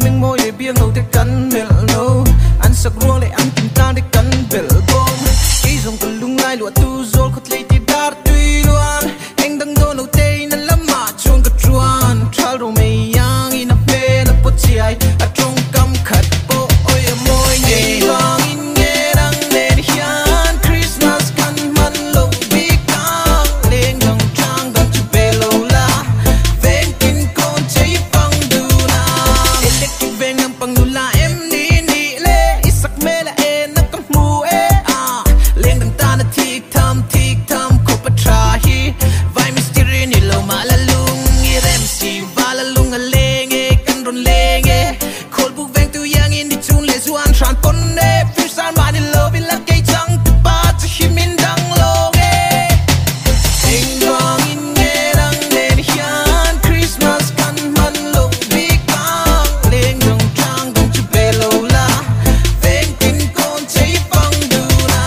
mình môi để biếng đầu thế cắn mệt nâu ăn sặc ruộng để ăn kim tan để cắn bể bom khi dùng cần lung lai lụa tu rồi khát lấy thì đar tùy luôn anh đang đôi đầu tây nên lắm mà chuông cất chuan trao đồ mày yang in áp về là bớt chạy ở trong cam khát bộ ôi môi nhẹ vang in nghe đang lên hian Christmas căn man lâu bi cang lên găng trang găng chụp về lâu la ven kinh con cháy băng đu na electric ven ngắm băng đu la em đi đi lệ isak mê là em nắp cắm mù lên đằng ta là thick tham cô bắt tra hi vai mystery ni lâu mà là lung nghe em si và là lung à lên nghe căn đồn lên nghe khol buk ven tu yang in đi chun lệ zuan tran pon nè phía sau mà đi lâu vì là cây trắng từ ba cho khi mình đang lâu nghe anh vang in nghe đang lên hian Christmas căn man lâu bi cang lên găng trang găng chụp về lâu la ven kinh con cháy băng đu na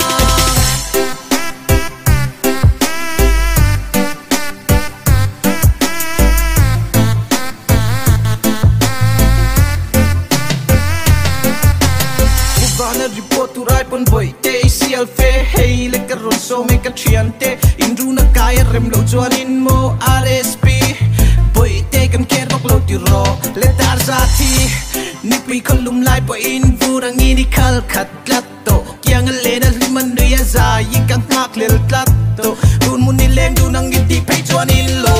Vana report tu rai pon boy te sial fe hey le karon so me ka triante inru na kaya rem lo chuan in mo RSP boy te kan ker bok lo ti ro le tar za thi nipi kolum lai boy in vurang ini khal khat lat to kyang le na liman ria za yi kan ngak le lat to dun mun ni leng du nang ti pe chuan in lo